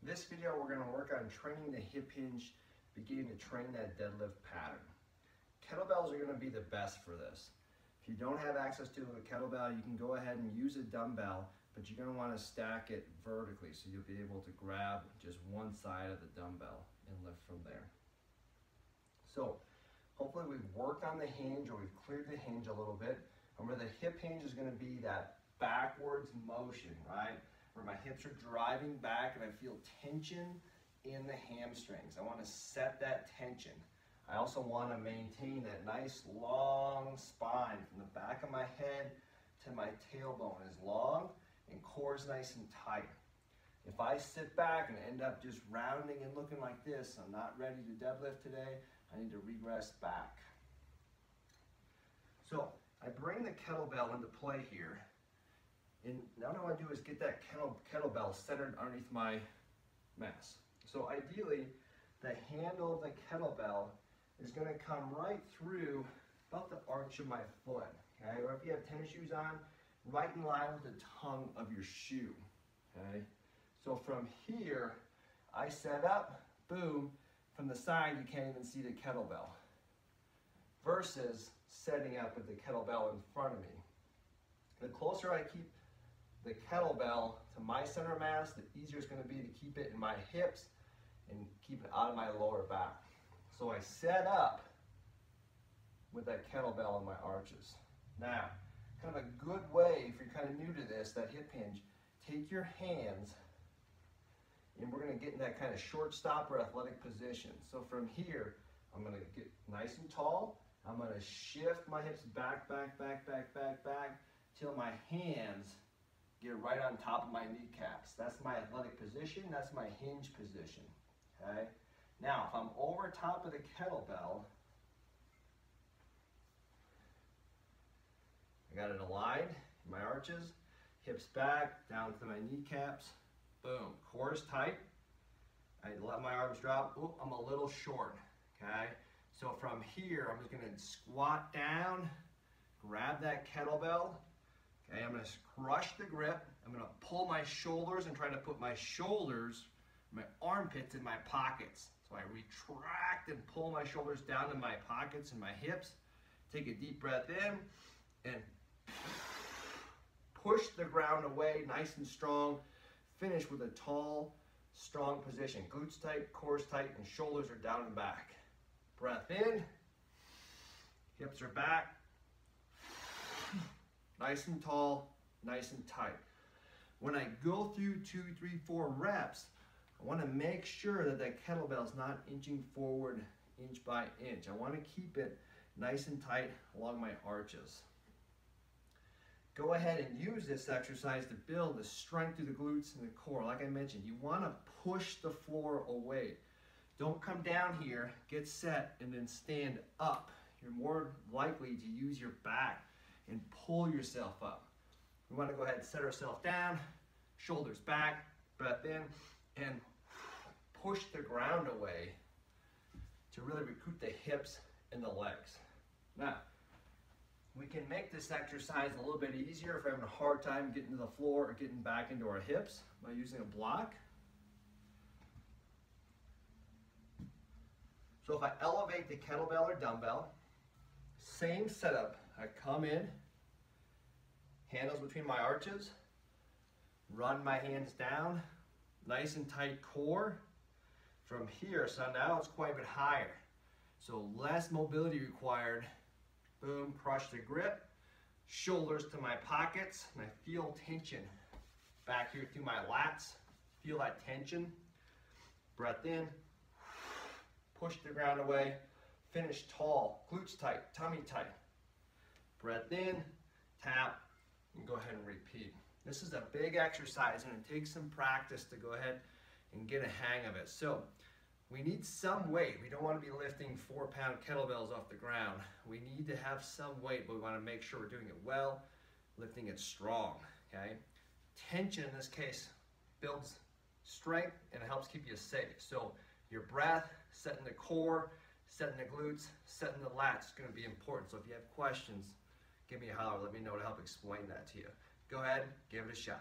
This video, we're going to work on training the hip hinge, beginning to train that deadlift pattern. Kettlebells are going to be the best for this. If you don't have access to a kettlebell, you can go ahead and use a dumbbell, but you're going to want to stack it vertically so you'll be able to grab just one side of the dumbbell and lift from there. So hopefully we've worked on the hinge, or we've cleared the hinge a little bit, and where the hip hinge is going to be that backwards motion, right? Where my hips are driving back and I feel tension in the hamstrings. I want to set that tension. I also want to maintain that nice long spine from the back of my head to my tailbone is long and core is nice and tight. If I sit back and end up just rounding and looking like this, I'm not ready to deadlift today. I need to regress back. So I bring the kettlebell into play here. And now what I want to do is get that kettlebell centered underneath my mass. So ideally, the handle of the kettlebell is going to come right through about the arch of my foot. Okay, or if you have tennis shoes on, right in line with the tongue of your shoe. Okay, so from here, I set up, boom, from the side you can't even see the kettlebell. Versus setting up with the kettlebell in front of me. The closer I keep the kettlebell to my center of mass, the easier it's going to be to keep it in my hips and keep it out of my lower back. So I set up with that kettlebell in my arches. Now, kind of a good way, if you're kind of new to this, that hip hinge, take your hands and we're going to get in that kind of short stopper athletic position. So from here, I'm going to get nice and tall. I'm going to shift my hips back, till my hands get right on top of my kneecaps. That's my athletic position, that's my hinge position, okay? Now, if I'm over top of the kettlebell, I got it aligned in my arches, hips back, down to my kneecaps, boom, core is tight. I let my arms drop, ooh, I'm a little short, okay? So from here, I'm just gonna squat down, grab that kettlebell. Okay, I'm going to crush the grip. I'm going to pull my shoulders and try to put my shoulders, my armpits in my pockets. So I retract and pull my shoulders down in my pockets and my hips. Take a deep breath in and push the ground away nice and strong. Finish with a tall, strong position. Glutes tight, core tight, and shoulders are down and back. Breath in, hips are back. Nice and tall, nice and tight. When I go through 2, 3, 4 reps, I want to make sure that that kettlebell is not inching forward inch by inch. I want to keep it nice and tight along my arches. Go ahead and use this exercise to build the strength through the glutes and the core. Like I mentioned, you want to push the floor away. Don't come down here, get set, and then stand up. You're more likely to use your back and pull yourself up. We want to go ahead and set ourselves down, shoulders back, breath in, and push the ground away to really recruit the hips and the legs. Now, we can make this exercise a little bit easier if we're having a hard time getting to the floor or getting back into our hips by using a block. So if I elevate the kettlebell or dumbbell, same setup. I come in, handles between my arches, run my hands down, nice and tight core. From here, so now it's quite a bit higher. So less mobility required. Boom, crush the grip, shoulders to my pockets, and I feel tension back here through my lats. Feel that tension. Breath in, push the ground away, finish tall, glutes tight, tummy tight. Breath in, tap, and go ahead and repeat. This is a big exercise and it takes some practice to go ahead and get a hang of it. So we need some weight. We don't want to be lifting 4-pound kettlebells off the ground. We need to have some weight, but we want to make sure we're doing it well, lifting it strong, okay? Tension in this case builds strength and it helps keep you safe. So your breath, setting the core, setting the glutes, setting the lats is going to be important. So if you have questions, give me a holler, let me know to help explain that to you. Go ahead, give it a shot.